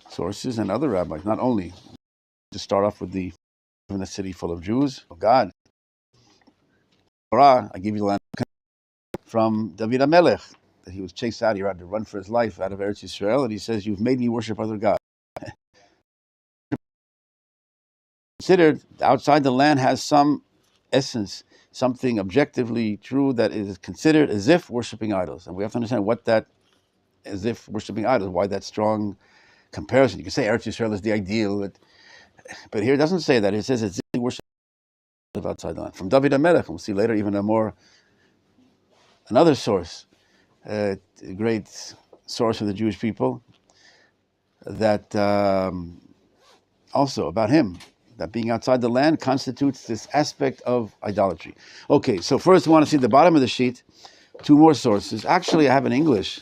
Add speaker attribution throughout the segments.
Speaker 1: sources and other rabbis, not only to start off with in a city full of Jews. Oh God, Torah, I give you the land from David HaMelech, that he was chased out. He had to run for his life out of Eretz Yisrael, and he says, "You've made me worship other gods." Considered outside the land has some essence, something objectively true that is considered as if worshiping idols, and we have to understand what that as if worshiping idols. Why that strong comparison? You can say Eretz Yisrael is the ideal, but here it doesn't say that. It says it's worship outside the land. From David HaMelech, we'll see later even another source, a great source of the Jewish people, that also about him, that being outside the land constitutes this aspect of idolatry. Okay, so first we want to see the bottom of the sheet, two more sources. Actually, I have in English.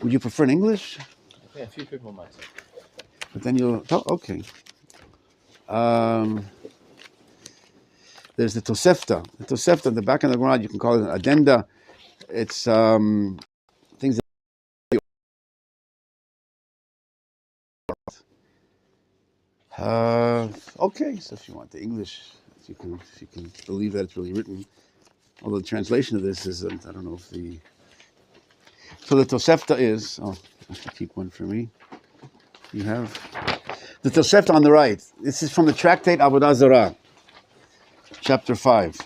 Speaker 1: Would you prefer in English?
Speaker 2: Yeah, a few people might.
Speaker 1: But then okay. There's the Tosefta. The Tosefta, the back of the ground, you can call it an addenda. It's things that okay, so if you want the English, if you can believe that it's really written. Although the translation of this is, I don't know if the... So the Tosefta is... Oh, I should keep one for me. You have... The Tosefta on the right. This is from the tractate Avodah Zarah, chapter 5.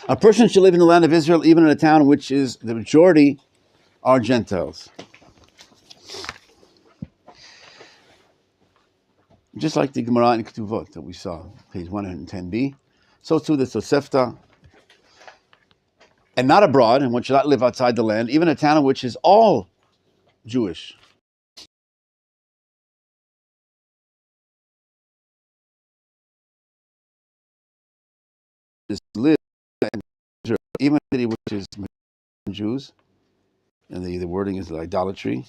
Speaker 1: A person should live in the land of Israel, even in a town which is the majority are Gentiles. Just like the Gemara in Ketuvot that we saw, page 110b. So too the Tosefta. And not abroad, and one should not live outside the land, even a town in which is all Jewish. Just live in Israel, even a city which is Jews, and the wording is idolatry.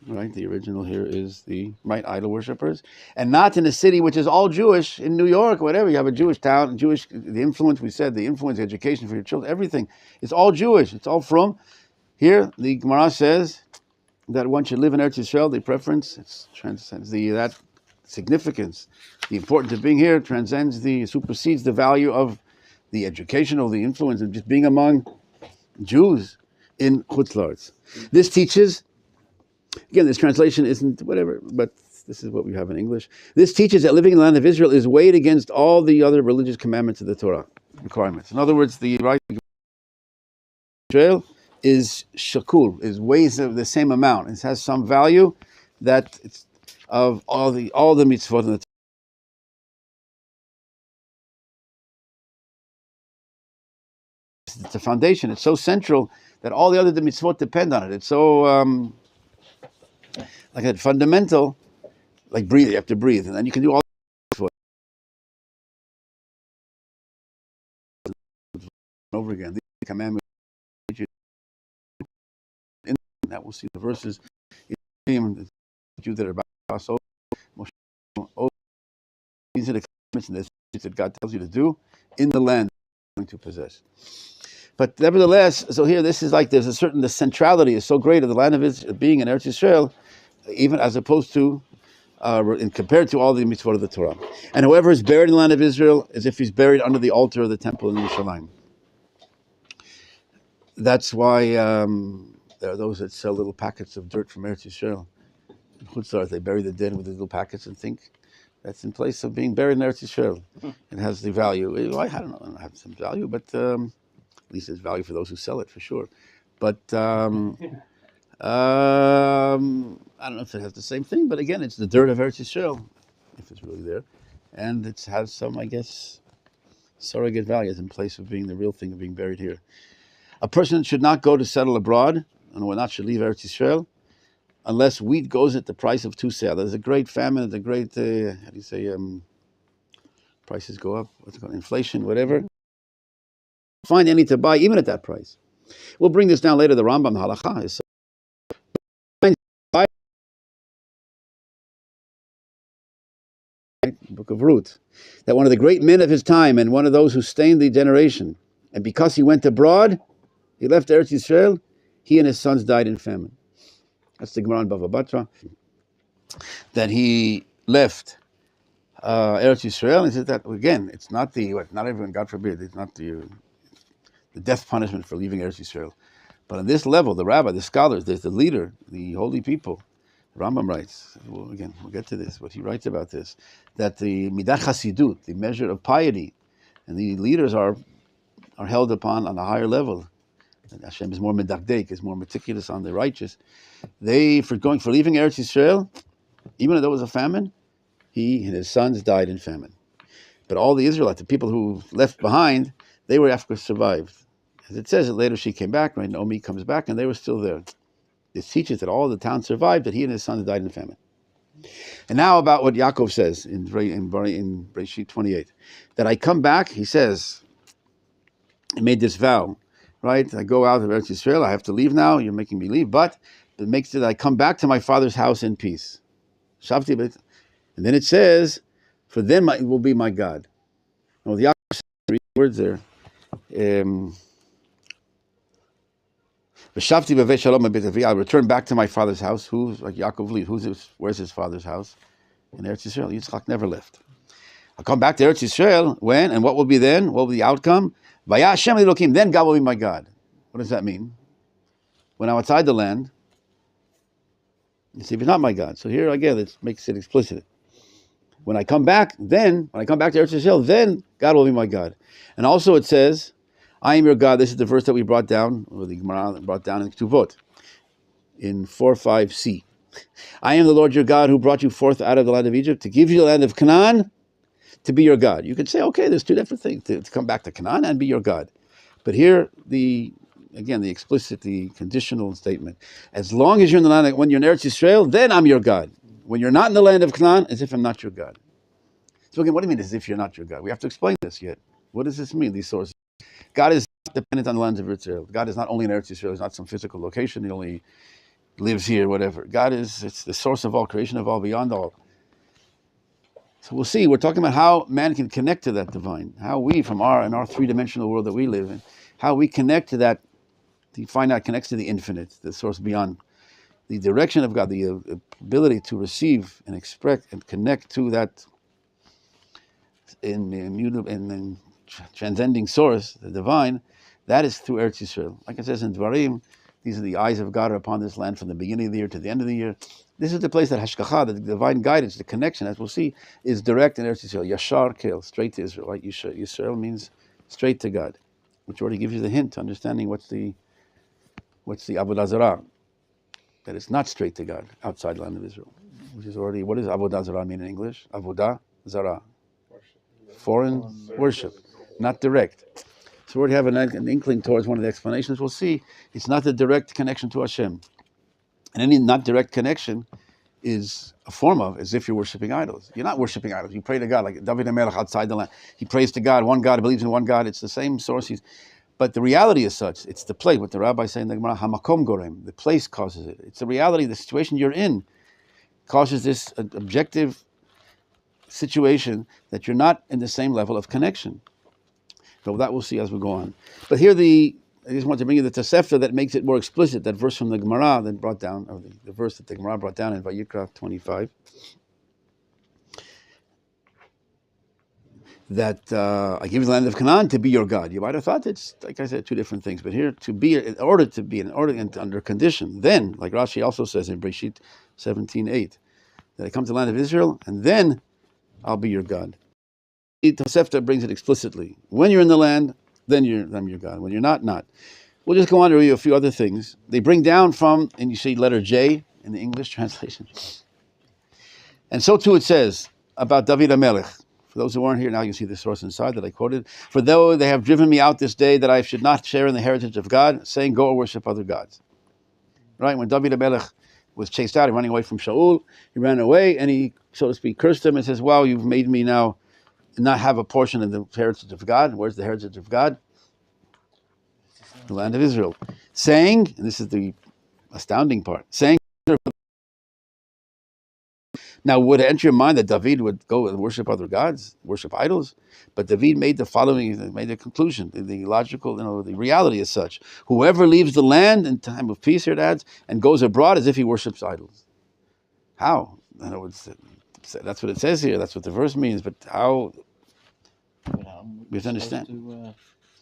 Speaker 1: Right, the original here is the idol worshippers, and not in a city which is all Jewish. In New York, or whatever, you have a Jewish town, the influence. We said the influence, the education for your children, everything. It's all Jewish. It's all from here. The Gemara says that one should live in Eretz Yisrael. The preference transcends that significance. The importance of being here supersedes the value of the educational, the influence of just being among Jews in Chutz La'aretz. This teaches. Again, this translation isn't whatever, but this is what we have in English. This teaches that living in the land of Israel is weighed against all the other religious commandments of the Torah requirements. In other words, the right of Israel is shakul, is weighs of the same amount. It has some value that it's of all the mitzvot in the Torah. It's a foundation. It's so central that all the other mitzvot depend on it. It's so like that fundamental, like breathe. You have to breathe, and then you can do all over again. The commandment in that we'll see the verses in the Jew that are about Passover. These are the commandments and the things that God tells you to do in the land you're going to possess. But nevertheless, so here this is like there's the centrality is so great of the land of Israel being in Eretz Yisrael, even as opposed to compared to all the mitzvot of the Torah. And whoever is buried in the land of Israel is if he's buried under the altar of the temple in Yerushalayim. That's why there are those that sell little packets of dirt from Eretz Yisrael. In Chutz La'aretz, they bury the dead with the little packets and think that's in place of being buried in Eretz Yisrael. It has the value. I don't know, it has some value, but at least there's value for those who sell it for sure. But I don't know if it has the same thing, but again, it's the dirt of Eretz Yisrael, if it's really there. And it has some, I guess, surrogate values in place of being the real thing of being buried here. A person should not go to settle abroad, and one not should leave Eretz Yisrael, unless wheat goes at the price of 2 seah. There's a great famine, the great, prices go up, what's it called, inflation, whatever. Find any to buy, even at that price. We'll bring this down later, the Rambam Halakha is Book of Ruth, that one of the great men of his time and one of those who stained the generation, and because he went abroad, he left Eretz Yisrael, he and his sons died in famine. That's the Gemara in Bava Batra. That he left Eretz Yisrael. He said that again. It's not not everyone. God forbid. It's not the death punishment for leaving Eretz Yisrael. But on this level, the rabbi, the scholars, there's the leader, the holy people. Rambam writes, we'll get to this, what he writes about this, that the midat chasidut, the measure of piety, and the leaders are held upon on a higher level. And Hashem is more medakdek, is more meticulous on the righteous. They, for leaving Eretz Yisrael, even though there was a famine, he and his sons died in famine. But all the Israelites, the people who left behind, they were after survived. As it says, later she came back, right? Naomi comes back, and they were still there. This teaches that all the town survived, that he and his sons died in famine. And now about what Yaakov says in Bereshit 28, that I come back, he says, he made this vow, right? I go out of Eretz Yisrael, I have to leave now, you're making me leave, but it makes it that I come back to my father's house in peace. Shavti, and then it says, for them it will be my God. Now, the Yaakov says 3 words there. I'll return back to my father's house. Who's like Yaakov leaves? Where's his father's house? In Eretz Yisrael. Yitzchak never left. I'll come back to Eretz Yisrael. When? And what will be then? What will be the outcome? Vaya Hashem Elokim. Then God will be my God. What does that mean? When I'm outside the land, you see, he's not my God. So here again, it makes it explicit. When I come back to Eretz Yisrael, then God will be my God. And also it says, I am your God. This is the verse that we brought down, or the Gemara brought down in Ketuvot, in 4:5c. I am the Lord your God who brought you forth out of the land of Egypt to give you the land of Canaan to be your God. You could say, okay, there's 2 different things, to come back to Canaan and be your God. But here, the explicit, the conditional statement. As long as you're in the land, when you're in Eretz Yisrael, then I'm your God. When you're not in the land of Canaan, as if I'm not your God. So again, what do you mean as if you're not your God? We have to explain this yet. What does this mean, these sources? God is not dependent on the lands of Israel. God is not only in Eretz Yisrael. It's not some physical location. He only lives here, whatever. God it's the source of all, creation of all, beyond all. So we'll see. We're talking about how man can connect to that divine. How we, in our 3-dimensional world that we live in, how we connect to that. The finite connects to the infinite, the source beyond. The direction of God, the ability to receive and express and connect to that in transcending source, the divine, that is through Eretz Yisrael. Like it says in Dvarim, these are the eyes of God are upon this land from the beginning of the year to the end of the year. This is the place that Hashgacha, the divine guidance, the connection, as we'll see, is direct in Eretz Yisrael. Yashar Kel, straight to Israel. Right? Yisrael means straight to God, which already gives you the hint to understanding what's the Avodah Zarah, that it's not straight to God outside the land of Israel. Which is already, what does Avodah Zarah mean in English? Avodah Zarah. Foreign worship, not direct. So we already have an inkling towards one of the explanations. We'll see. It's not the direct connection to Hashem. And any not direct connection is a form of as if you're worshiping idols. You're not worshiping idols. You pray to God, like David HaMelech outside the land. He prays to God, one God, believes in one God. It's the same source. But the reality is such. It's the place, what the Rabbi is saying, the Gemara, Hamakom Gorem. The place causes it. It's the reality, the situation you're in causes this objective situation that you're not in the same level of connection. So that we'll see as we go on. But here I just want to bring you the Tosefta that makes it more explicit, that verse from the Gemara that brought down, or the verse that the Gemara brought down in Vayikra 25, that I give you the land of Canaan to be your God. You might have thought it's, like I said, 2 different things. But here, in order and under condition, then, like Rashi also says in Bereshit 17:8, that I come to the land of Israel, and then I'll be your God. Tosefta brings it explicitly. When you're in the land, then I'm your God. When you're not, not. We'll just go on to review a few other things. They bring down from, and you see letter J in the English translation. And so too it says about David HaMelech. For those who aren't here, now you can see the source inside that I quoted. For though they have driven me out this day, that I should not share in the heritage of God, saying, go worship other gods. Right? When David HaMelech was chased out, running away from Shaul, he ran away and he, so to speak, cursed him and says, wow, you've made me now not have a portion of the heritage of God. Where's the heritage of God? The land of Israel. Saying, and this is the astounding part, saying, Now, would it enter your mind that David would go and worship other gods, worship idols? But David made the following, made the conclusion, the logical, the reality is such. Whoever leaves the land in time of peace, here it adds, and goes abroad as if he worships idols. How? In other words, that's what it says here. That's what the verse means. But how? We have to understand.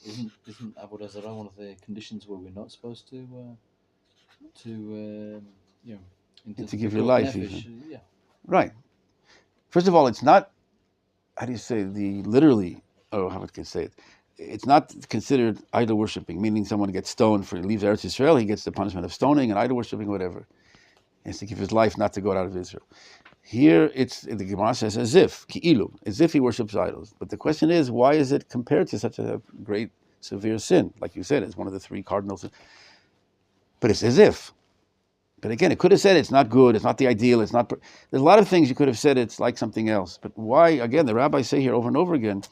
Speaker 2: Isn't Avodah Zarah one of the conditions where we're not supposed to
Speaker 1: give your life?
Speaker 2: Yeah.
Speaker 1: Right. First of all, it's not. How do you say literally? Oh, how can I say it? It's not considered idol worshiping, meaning someone gets stoned for he leaves Eretz Israel, he gets the punishment of stoning and idol worshiping, whatever. He has to give his life not to go out of Israel. Here, the Gemara says as if, ki'ilu, as if he worships idols. But the question is, why is it compared to such a great, severe sin? Like you said, it's one of the three cardinal sins. But it's as if. But again, it could have said it's not good, it's not the ideal, it's not... There's a lot of things you could have said it's like something else. But why, again, the rabbis say here over and over again,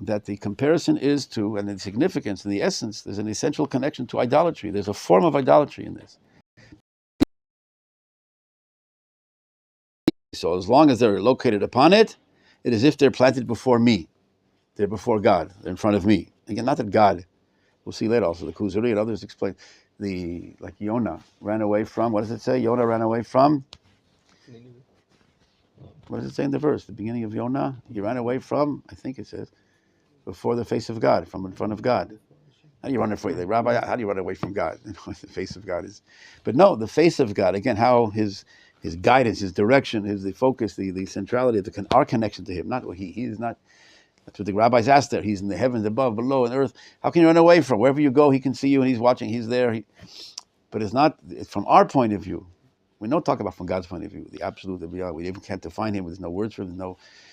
Speaker 1: that the comparison is to, and the significance and the essence, there's an essential connection to idolatry. There's a form of idolatry in this. So as long as they're located upon it, it is as if they're planted before me. They're before God. They're in front of me. Again, not that God, we'll see later also, the Kuzari and others explain, like Yonah ran away from, what does it say? Yonah ran away from? What does it say in the verse? The beginning of Yonah, he ran away from, I think it says, before the face of God, from in front of God. How do you run away? The rabbi, how do you run away from God? The face of God is, but no, the face of God. Again, how his guidance, his direction, the focus, the centrality of our connection to Him. Not he is not. That's what the rabbis asked there. He's in the heavens above, below, and earth. How can you run away from? Wherever you go, He can see you, and He's watching. He's there. But it's not. It's from our point of view. We don't talk about from God's point of view, the absolute, the reality. We even can't define Him. There's no words for Him.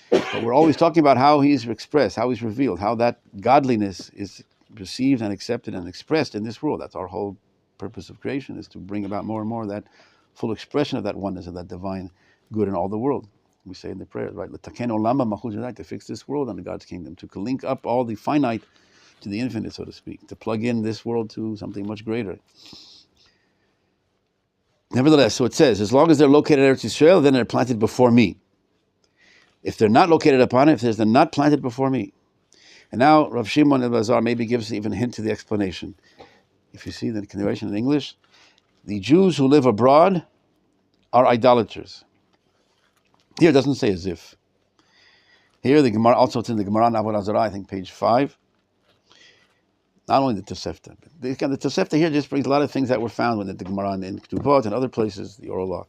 Speaker 1: But we're always talking about how He's expressed, how He's revealed, how that godliness is received and accepted and expressed in this world. That's our whole purpose of creation, is to bring about more and more that full expression of that oneness, of that divine good in all the world. We say in the prayers, right? To fix this world under God's kingdom, to link up all the finite to the infinite, so to speak, to plug in this world to something much greater. Nevertheless, so it says, as long as they're located in Eretz Yisrael, then they're planted before me. If they're not located upon it, if they're not planted before me. And now Rav Shimon Elazar maybe gives even a hint to the explanation. If you see the continuation in English, the Jews who live abroad are idolaters. Here it doesn't say as if. Here the Gemara, also it's in the Gemara in Avodah Zarah, I think page 5. Not only the Tosefta. The Tosefta here just brings a lot of things that were found in the Gemara in Ketubot and other places, the oral law.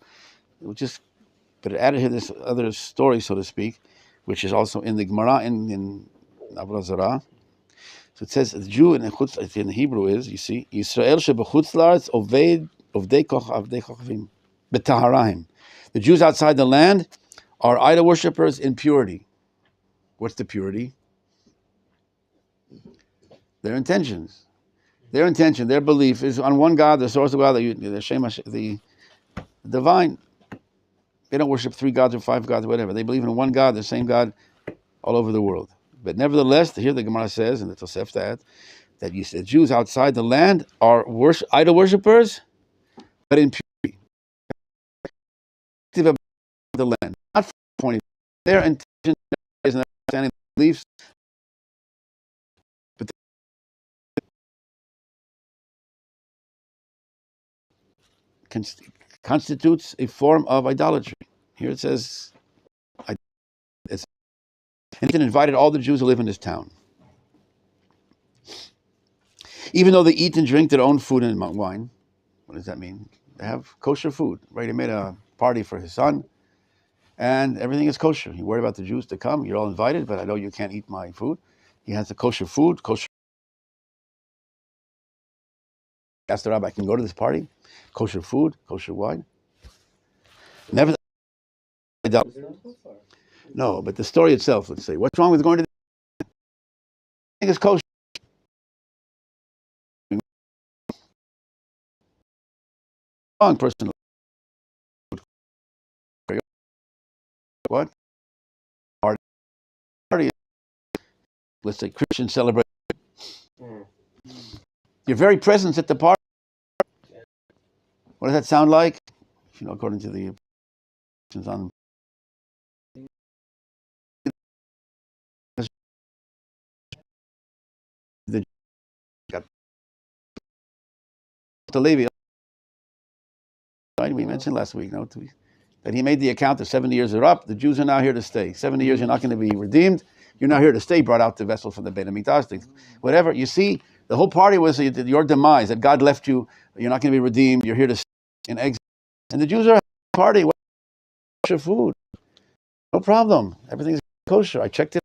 Speaker 1: But it added here this other story, so to speak, which is also in the Gemara in Avodah Zarah. So it says the Jew in the Hebrew is, you see, Yisrael shebechutz la'aretz ovdei kochavim b'taharahim. The Jews outside the land are idol worshippers in purity. What's the purity? Their intentions. Their intention, their belief is on one God, the source of God, the divine. They don't worship 3 gods or 5 gods or whatever. They believe in one God, the same God, all over the world. But nevertheless, here the Gemara says, and the Tosefta that you said Jews outside the land are idol worshippers, but in purity. Of the land, not from the point of view. Their intention is an understanding of beliefs, but constitutes a form of idolatry. Here it says, and Ethan invited all the Jews who live in this town. Even though they eat and drink their own food and wine, what does that mean? They have kosher food, right? He made a party for his son, and everything is kosher. He worried about the Jews to come. You're all invited, but I know you can't eat my food. He has the kosher food, kosher. Asked the rabbi, I can go to this party? Kosher food, kosher wine. Never. No, but the story itself, let's say, what's wrong with going to the thing is kosher? Wrong person. What? Party. Let's say Christian celebration. Your very presence at the party. What does that sound like? According to the on to Levi, right? We mentioned last week, no, that he made the account that 70 years are up. The Jews are now here to stay. 70 years, you're not going to be redeemed. You're now here to stay. Brought out the vessel from the Beit HaMikdash. Whatever. You see, the whole party was your demise, that God left you. You're not going to be redeemed. You're here to stay in exile. And the Jews are party. Kosher food. No problem. Everything's kosher. I checked it.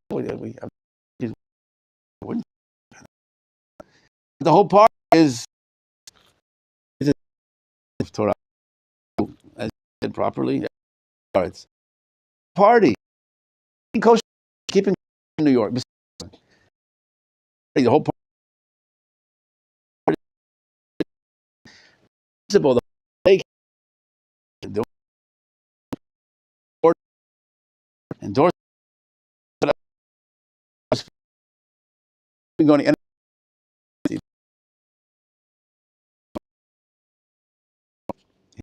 Speaker 1: The whole party is Torah, as said properly. It's party. Kosher, keeping in New York. The whole party. The endorse going to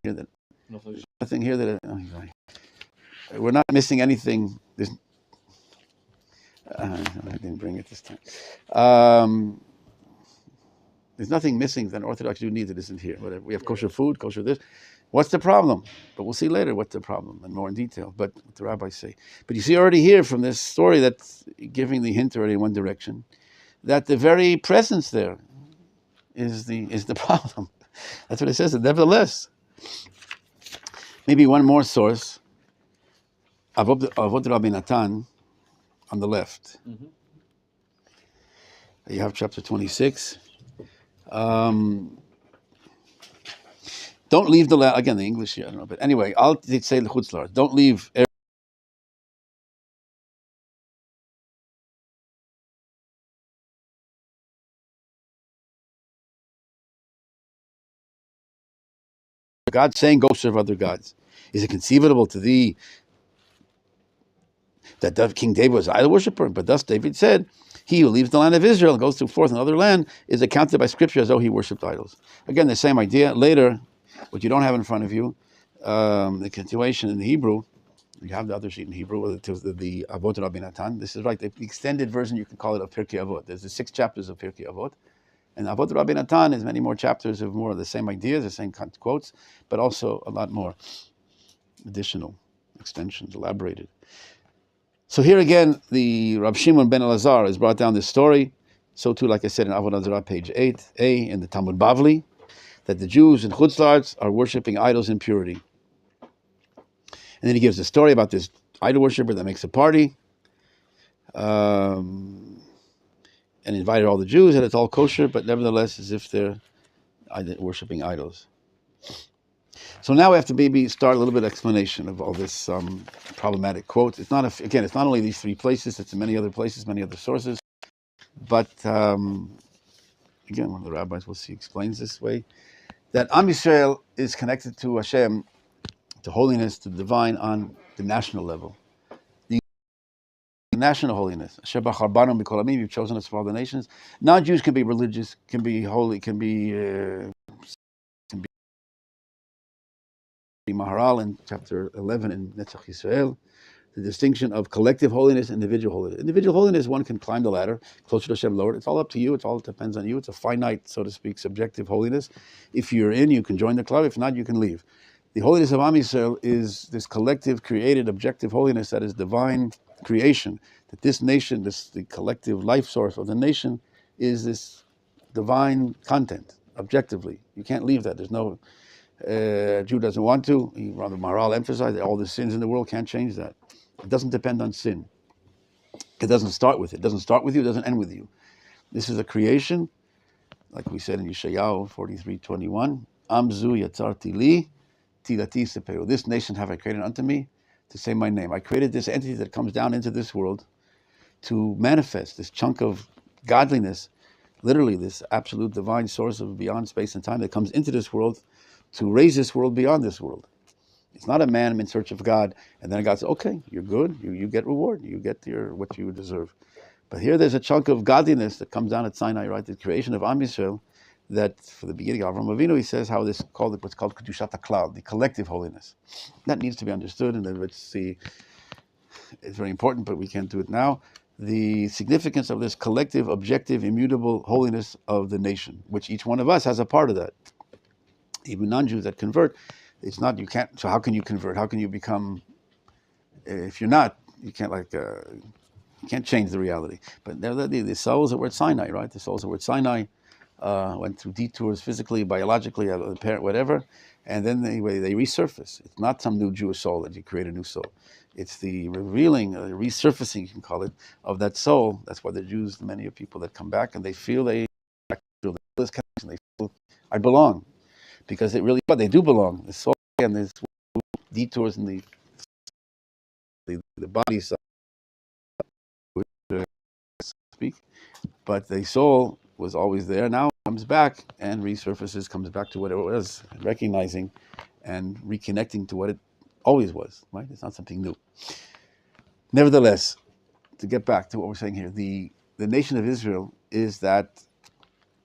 Speaker 1: hear that. Nothing here that we're not missing anything. I didn't bring it this time. There's nothing missing that an Orthodox Jew needs that isn't here. Whatever. We have kosher food, kosher this. What's the problem? But we'll see later what's the problem and more in detail. But what the rabbis say. But you see already here from this story that's giving the hint already in one direction, that the very presence there is the problem. That's what it says. Nevertheless, maybe one more source. Avot Rabbi Natan on the left. Mm-hmm. You have chapter 26. Don't leave the land. Again, the English here, I don't know. But anyway, I'll say the Chutzlar. Don't leave. God saying, go serve other gods. Is it conceivable to thee that King David was an idol worshiper? But thus David said, he who leaves the land of Israel and goes to forth another land is accounted by Scripture as though he worshipped idols. Again, the same idea. Later, what you don't have in front of you, the continuation in the Hebrew, you have the other sheet in Hebrew, the Avot Rabbi Natan. This is right, the extended version, you can call it of Pirkei Avot. There's the 6 chapters of Pirkei Avot. And Avot Rabbi Natan is many more chapters of more of the same ideas, the same quotes, but also a lot more additional extensions, elaborated. So here again, the Rab Shimon ben Elazar has brought down this story. So too, like I said, in Avodah Zarah, page 8a, in the Talmud Bavli, that the Jews in Chutz La'aretz are worshipping idols in purity. And then he gives a story about this idol worshiper that makes a party, and invited all the Jews, and it's all kosher, but nevertheless, as if they're worshipping idols. So now we have to maybe start a little bit of explanation of all this problematic quote. It's not it's not only these 3 places; it's in many other places, many other sources. But again, one of the rabbis we'll see explains this way that Am Yisrael is connected to Hashem, to holiness, to the divine on the national level. The national holiness. Asher bachar banu mikol hamim, you've chosen us from all the nations. Non-Jews can be religious, can be holy, can be Maharal in chapter 11 in Netzach Yisrael, the distinction of collective holiness and individual holiness. Individual holiness, one can climb the ladder, closer to Hashem, lower. It's all up to you. It all depends on you. It's a finite, so to speak, subjective holiness. If you're in, you can join the club. If not, you can leave. The holiness of Am Yisrael is this collective, created, objective holiness that is divine creation. That this nation, the collective life source of the nation, is this divine content, objectively. You can't leave that. There's no... Jew doesn't want to. Rather, Maharal emphasized that all the sins in the world can't change that. It doesn't depend on sin. It doesn't start with it. It doesn't start with you. It doesn't end with you. This is a creation, like we said in Yeshayahu 43:21. Amzu yatzarti li, tilati seperu. This nation have I created unto me to say my name. I created this entity that comes down into this world to manifest this chunk of godliness, literally this absolute divine source of beyond space and time that comes into this world to raise this world beyond this world. It's not a man in search of God, and then God says, okay, you're good, you get reward, you get what you deserve. But here there's a chunk of godliness that comes down at Sinai, right? The creation of Am Yisrael, that for the beginning of Avraham Avinu, he says how this what's called Kedushat HaKlal, the collective holiness. That needs to be understood, and then let's see, it's very important, but we can't do it now. The significance of this collective, objective, immutable holiness of the nation, which each one of us has a part of that. even non-Jews that convert, it's not, you can't, so how can you convert? How can you become, if you're not, you can't you can't change the reality. But the souls that were at Sinai, right? The souls that were at Sinai went through detours physically, biologically, the parent, whatever, and then they resurface. It's not some new Jewish soul that you create a new soul. It's the revealing, resurfacing, you can call it, of that soul. That's why the Jews, many of people that come back and they feel they feel this connection. They feel I belong, because it really, but they do belong. The soul and there's detours in the body side, speak, but the soul was always there. Now it comes back and resurfaces, comes back to what it was, recognizing and reconnecting to what it always was. Right? It's not something new. Nevertheless, to get back to what we're saying here, the nation of Israel is that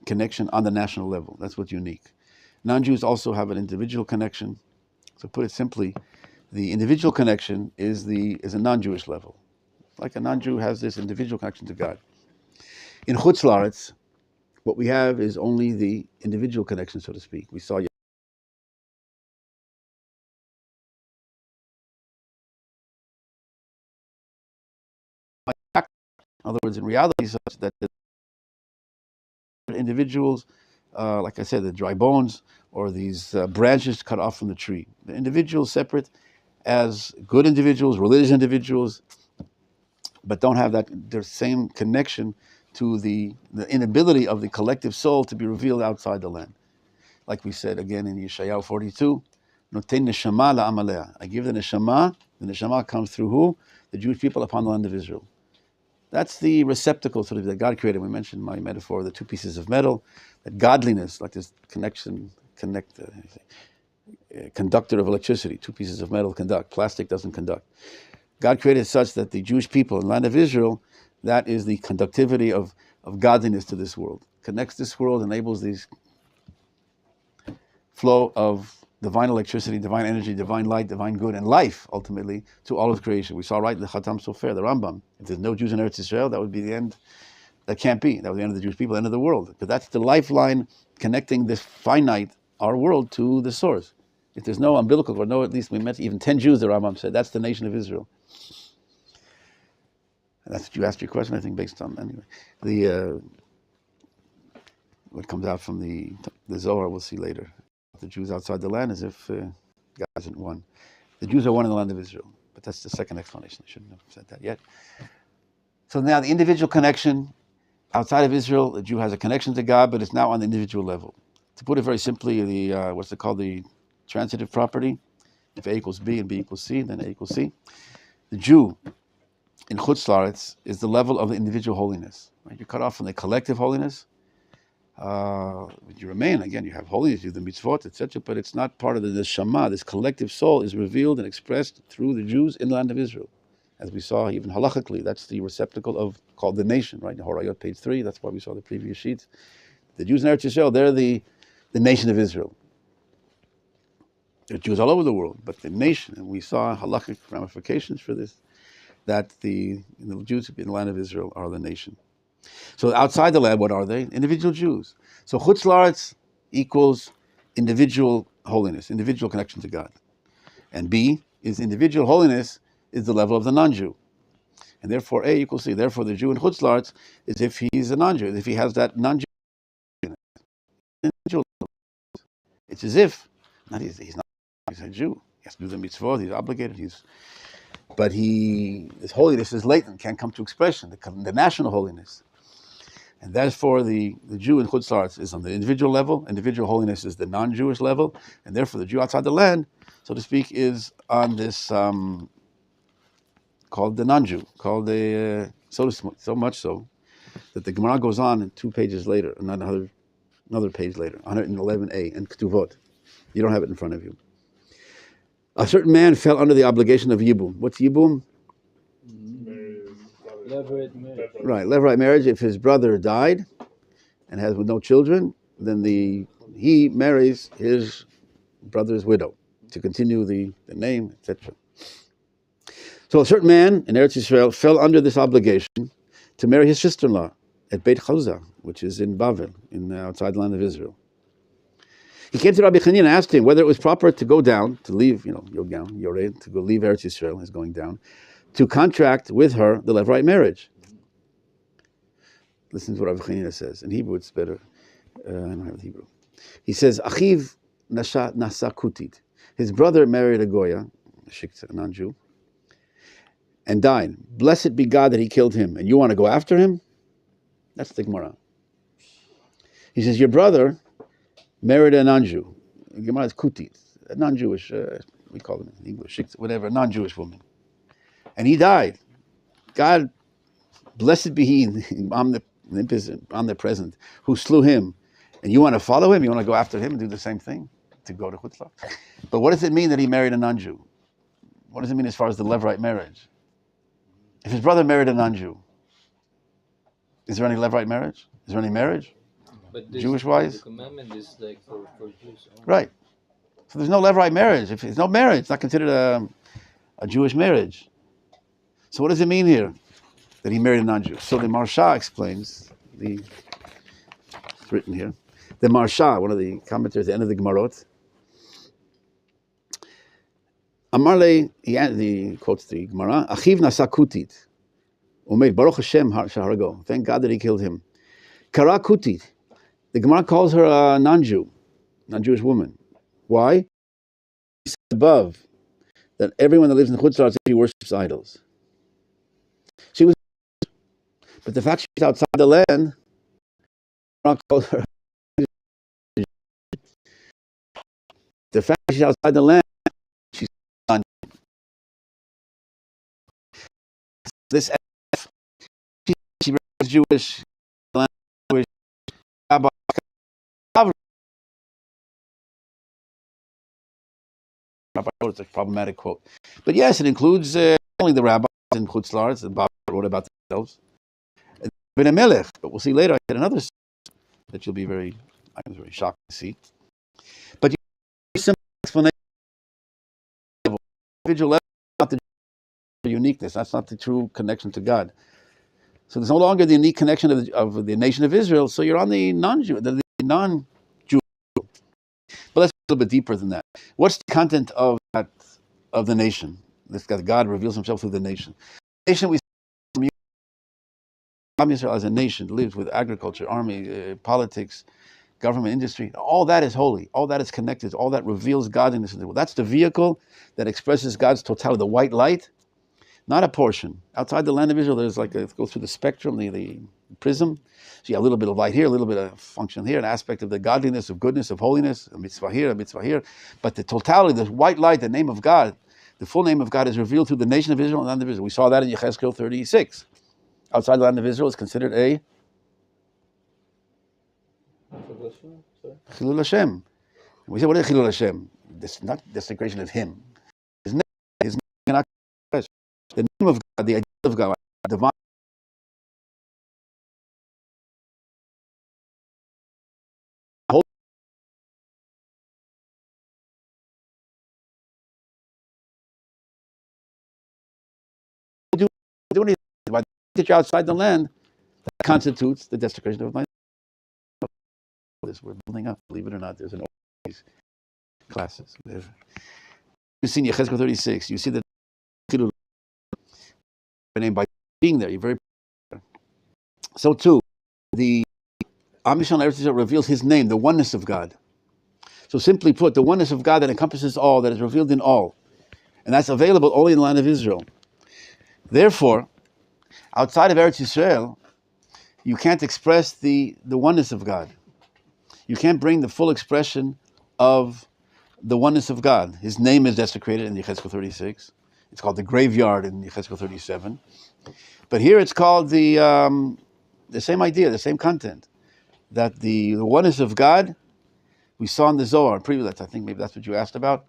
Speaker 1: connection on the national level. That's what's unique. Non-Jews also have an individual connection. So put it simply, the individual connection is a non-Jewish level. Like a non-Jew has this individual connection to God. In Chutz La'aretz, what we have is only the individual connection, so to speak. We saw. In other words, in reality, such that the individuals, like I said, the dry bones or these branches cut off from the tree. The individuals separate as good individuals, religious individuals, but don't have their same connection to the inability of the collective soul to be revealed outside the land. Like we said again in Yeshayahu 42, Noten neshama la'amalea. I give the neshama comes through who? The Jewish people upon the land of Israel. That's the receptacle sort of that God created. We mentioned my metaphor of the two pieces of metal, that godliness, like this conductor of electricity, two pieces of metal conduct, plastic doesn't conduct. God created such that the Jewish people in the land of Israel, that is the conductivity of godliness to this world. Connects this world, enables these flow of divine electricity, divine energy, divine light, divine good, and life, ultimately, to all of creation. We saw right in the Khatam Sofer, the Rambam. If there's no Jews in Eretz Israel, that would be the end. That can't be. That was the end of the Jewish people, the end of the world. Because that's the lifeline connecting this finite, our world, to the source. If there's no umbilical cord, at least we met even 10 Jews, the Rambam said, that's the nation of Israel. And that's what you asked your question, I think, based on, anyway. What comes out from the Zohar, we'll see later. The Jews outside the land, as if God isn't one. The Jews are one in the land of Israel, but that's the second explanation. I shouldn't have said that yet. So now the individual connection outside of Israel, the Jew has a connection to God, but it's now on the individual level. To put it very simply, what's it called, the transitive property. If A equals B and B equals C, then A equals C. The Jew in Chutz La'aretz is the level of the individual holiness. Right? You're cut off from the collective holiness. You remain, again, you have holiness, you do the mitzvot, etc., but it's not part of the neshama. This collective soul is revealed and expressed through the Jews in the land of Israel. As we saw, even halachically, that's the receptacle called the nation, right? In Horayot, page 3, that's why we saw the previous sheets. The Jews in Eretz Yisrael, they're the nation of Israel. There are Jews all over the world, but the nation, and we saw halachic ramifications for this, that the Jews in the land of Israel are the nation. So outside the land, what are they? Individual Jews. So Chutz La'aretz equals individual holiness, individual connection to God. And B is individual holiness is the level of the non-Jew. And therefore A equals C. Therefore the Jew in Chutz La'aretz is if he's a non-Jew, if he has that non-Jew. It's as if he's a Jew. He has to do the mitzvot, he's obligated, but his holiness is latent, can't come to expression, the national holiness. And therefore, the Jew in Chutz La'aretz is on the individual level. Individual holiness is the non-Jewish level. And therefore, the Jew outside the land, so to speak, is on this, called the non-Jew, called so much so, that the Gemara goes on 2 pages later, another page later, 111a, and Ketuvot. You don't have it in front of you. A certain man fell under the obligation of Yibum. What's Yibum?
Speaker 2: Levirate marriage.
Speaker 1: Right, levirate marriage. If his brother died and has no children, then he marries his brother's widow to continue the name, etc. So a certain man in Eretz Yisrael fell under this obligation to marry his sister-in-law at Beit Chazah, which is in Bavel, outside the land of Israel. He came to Rabbi Chanina and asked him whether it was proper to go down, to leave, Yored, to go leave Eretz Yisrael, is going down, to contract with her the Levirate marriage. Listen to what Rabbi Chanina says. In Hebrew, it's better. I don't have Hebrew. He says, Achiv nasa kutit. His brother married a Goya, a non-Jew, and died. Blessed be God that he killed him. And you want to go after him? That's the Gemara. He says, your brother married a non-Jew. Gemara is kutit, a non-Jewish, we call them in English, whatever, a non-Jewish woman. And he died. God, blessed be he, omnipresent, who slew him. And you want to follow him? You want to go after him and do the same thing? To go to Chutzlah? But what does it mean that he married a non-Jew? What does it mean as far as the Levirate marriage? If his brother married a non-Jew, is there any Levirate marriage? Is there any marriage?
Speaker 2: But
Speaker 1: Jewish-wise?
Speaker 2: the commandment is like for Jews.
Speaker 1: Right. So there's no Levirate marriage. If there's no marriage, it's not considered a Jewish marriage. So what does it mean here that he married a non-Jew? So the Marsha explains, it's written here, the Marsha, one of the commentators at the end of the Gemarot, Amarle, he quotes the Gemara, Achiv nasa kutit, umeid Baruch Hashem shaharago. Thank God that he killed him. Kara kutit. The Gemara calls her a non-Jewish woman. Why? He said above that everyone that lives in the Chutz La'aretz, she worships idols. She was, but the fact she's outside the land, the Gemara calls her. The fact she's outside the land, she's non. This she was Jewish, Jewish, Rabbi. It's a problematic quote, but yes, it includes only the rabbis in Chutz La'aretz. The Bible wrote about themselves. Ben Amelech, but we'll see later. I had another that you'll be I was very shocked to see. But you have a simple explanation. Individual level, not the uniqueness. That's not the true connection to God. So there's no longer the unique connection of the nation of Israel. So you're on the non-Jew, the non-Jew. But let's go a little bit deeper than that. What's the content of the nation? God reveals himself through the nation. The nation we see from Israel as a nation lives with agriculture, army, politics, government, industry. All that is holy. All that is connected. All that reveals godliness in the world. That's the vehicle that expresses God's totality. The white light, not a portion. Outside the land of Israel, there's it goes through the spectrum, the prism. So you have a little bit of light here, a little bit of function here, an aspect of the godliness, of goodness, of holiness, a mitzvah here, a mitzvah here. But the totality, the white light, the name of God, the full name of God is revealed through the nation of Israel and the land of Israel. We saw that in Yechezkel 36. Outside the land of Israel is considered a Chilul Hashem. We say, what is Chilul Hashem? This not desecration of Him. His name cannot express. The name of God, the idea of God, divine. Do anything. By the you outside the land, that constitutes the desecration of my. This we're building up. Believe it or not, there's an these classes. You see in Yechezkel 36. You see that name by being there. You're very. So too, the Machon Meir reveals His name, the oneness of God. So simply put, the oneness of God that encompasses all, that is revealed in all, and that's available only in the land of Israel. Therefore, outside of Eretz Yisrael, you can't express the oneness of God. You can't bring the full expression of the oneness of God. His name is desecrated in Yechezkel 36. It's called the graveyard in Yechezkel 37. But here it's called the same idea, the same content. That the oneness of God, we saw in the Zohar, previous, I think maybe that's what you asked about.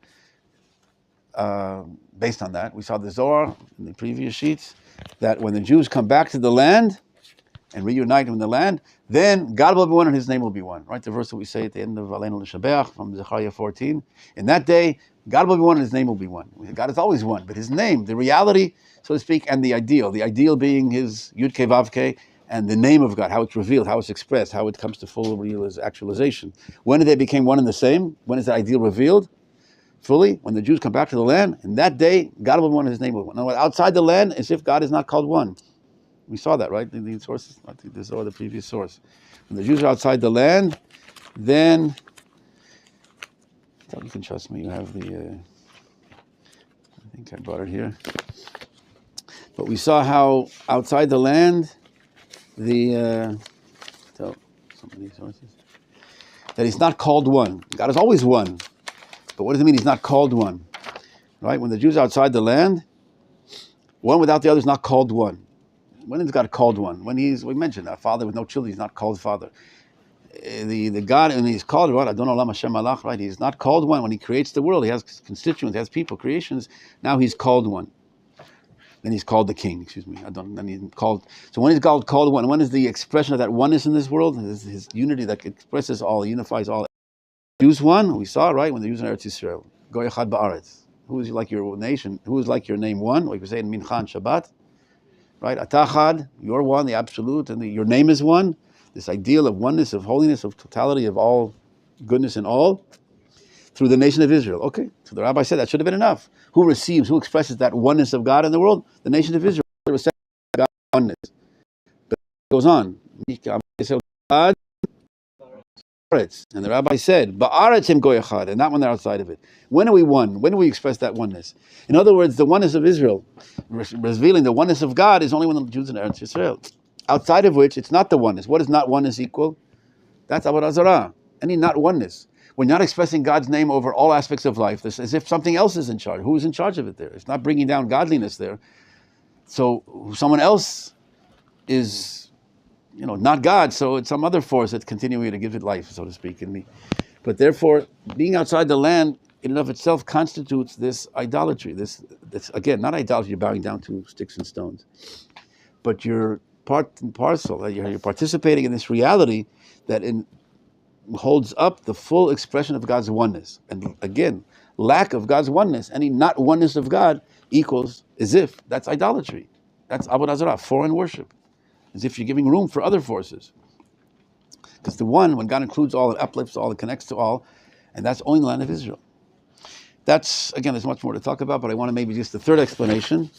Speaker 1: Based on that, we saw the Zohar in the previous sheets, that when the Jews come back to the land and reunite in the land, then God will be one and His name will be one. Right? The verse that we say at the end of Aleinu L'Shabeach from Zechariah 14. In that day, God will be one and His name will be one. God is always one, but His name, the reality, so to speak, and the ideal being His Yud Kei Vav Kei, and the name of God, how it's revealed, how it's expressed, how it comes to full actualization. When did they become one and the same? When is the ideal revealed fully? When the Jews come back to the land, and that day, God will be one and his name will be one. Now, outside the land, as if God is not called one. We saw that, right? In the sources, I think this is the previous source. When the Jews are outside the land, then, you can trust me, you have the, I think I brought it here. But we saw how outside the land, so many sources, that he's not called one. God is always one. But what does it mean he's not called one? Right? When the Jews are outside the land, one without the other is not called one. When is God called one? When we mentioned a father with no children, he's not called father. The God, and he's called one, Adon Olam Hashem Malach, right? He's not called one. When he creates the world, he has constituents, he has people, creations. Now he's called one. Then he's called the king, Then he's called. So when is God called one? When is the expression of that oneness in this world? His unity that expresses all, unifies all. Jews one, we saw, right? When the Jews in Eretz Yisrael. Goy Echad Ba'aretz. Who is like your nation? Who is like your name one? Like we say in Mincha and Shabbat. Right? Atachad, you're one, the absolute, and your name is one. This ideal of oneness, of holiness, of totality, of all goodness in all, through the nation of Israel. Okay, so the rabbi said that should have been enough. Who expresses that oneness of God in the world? The nation of Israel. God's oneness. But it goes on. God, and the rabbi said, Ba'aretzim goyachad, and not when they're outside of it. When are we one? When do we express that oneness? In other words, the oneness of Israel, revealing the oneness of God, is only when the Jews in Eretz Yisrael. Outside of which, it's not the oneness. What is not oneness equal? That's Avodah Zarah. Any not oneness. We're not expressing God's name over all aspects of life. This as if something else is in charge. Who is in charge of it there? It's not bringing down godliness there. So someone else is, not God. So it's some other force that's continuing to give it life, so to speak, in me. But therefore, being outside the land in and of itself constitutes this idolatry. This again, not idolatry. You're bowing down to sticks and stones, but you're part and parcel. You're participating in this reality that holds up the full expression of God's oneness. And again, lack of God's oneness, any not oneness of God equals as if that's idolatry. That's Avodah Zarah, foreign worship. As if you're giving room for other forces. Because the one, when God includes all, it uplifts all, it connects to all, and that's only the land of Israel. That's, again, there's much more to talk about, but I want to maybe just the third explanation,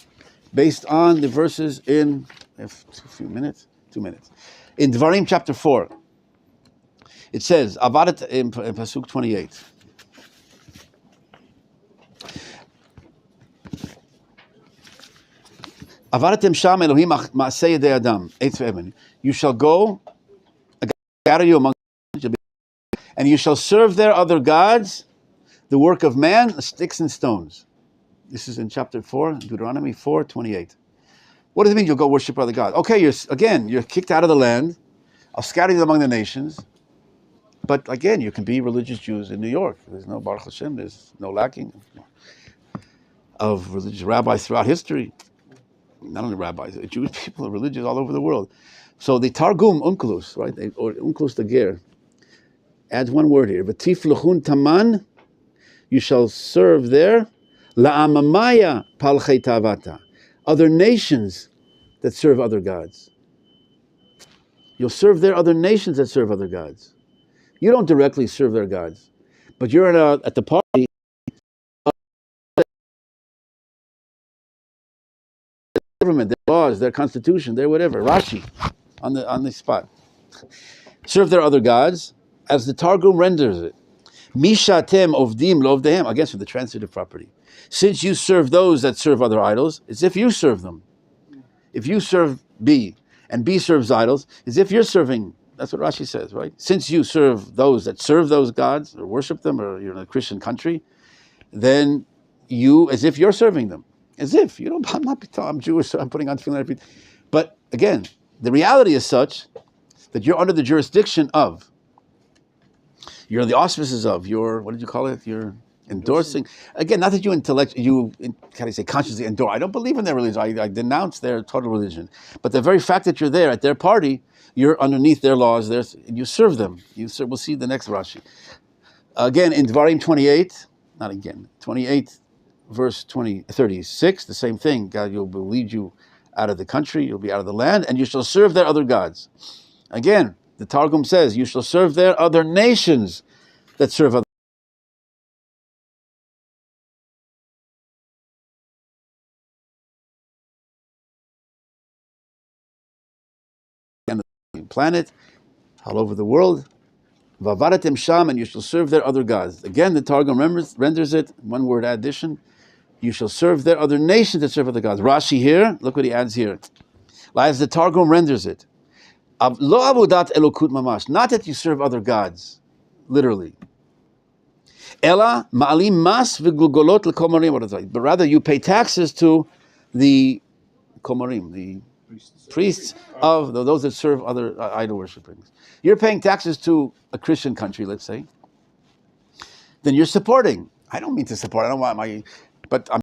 Speaker 1: based on the verses in, if 2 minutes. In Dvarim chapter 4, it says, Avadat in Pasuk 28. Avadatem sham Elohim ma'aseh yedei adam, eitz ve'emen. You shall go, gather you among, and you shall serve there other gods, the work of man, sticks and stones. This is in chapter 4, Deuteronomy 4:28. What does it mean you'll go worship other gods? Okay, you're kicked out of the land. I'll scatter you among the nations. But again, you can be religious Jews in New York. There's no Baruch Hashem, there's no lacking of religious rabbis throughout history. Not only rabbis, Jewish people are religious all over the world. So the Targum Unkelus, right, or Unkelus the Ger, adds one word here. V'tif lechun taman, you shall serve there. La'amamaya palchei tavata, other nations that serve other gods. You'll serve there other nations that serve other gods. You don't directly serve their gods, but you're at the party. Government, their laws, their constitution, their whatever. Rashi, on the spot. Serve their other gods, as the Targum renders it. Mishatem ovdim lovdehem, again for the transitive property. Since you serve those that serve other idols, it's if you serve them. If you serve B, and B serves idols, as if you're serving. That's what Rashi says, right? Since you serve those that serve those gods, or worship them, or you're in a Christian country, then you, as if you're serving them. As if, I'm Jewish, so I'm putting on tefillin. But again, the reality is such that you're under the jurisdiction of, you're the auspices of, what did you call it? You're endorsing. Again, not that you consciously endorse. I don't believe in their religion. I denounce their total religion. But the very fact that you're there at their party, you're underneath their laws. You serve them. We'll see the next Rashi. Again, in Dvarim 28, verse 36, the same thing. God will lead you out of the country, you'll be out of the land, and you shall serve their other gods. Again, the Targum says, you shall serve their other nations that serve other planet, all over the world. Vavaratem sham, and you shall serve their other gods. Again, the Targum renders it, one word addition, you shall serve their other nations that serve other gods. Rashi here, look what he adds here. As the Targum renders it, lo avodat elokut mamash, not that you serve other gods, literally. Ela ma'alim mas v'gulgolot l'komarim, but rather you pay taxes to the komarim, the priests of those that serve other idol worshippers. You're paying taxes to a Christian country, let's say. Then you're supporting. I don't mean to support. I don't want my, but I'm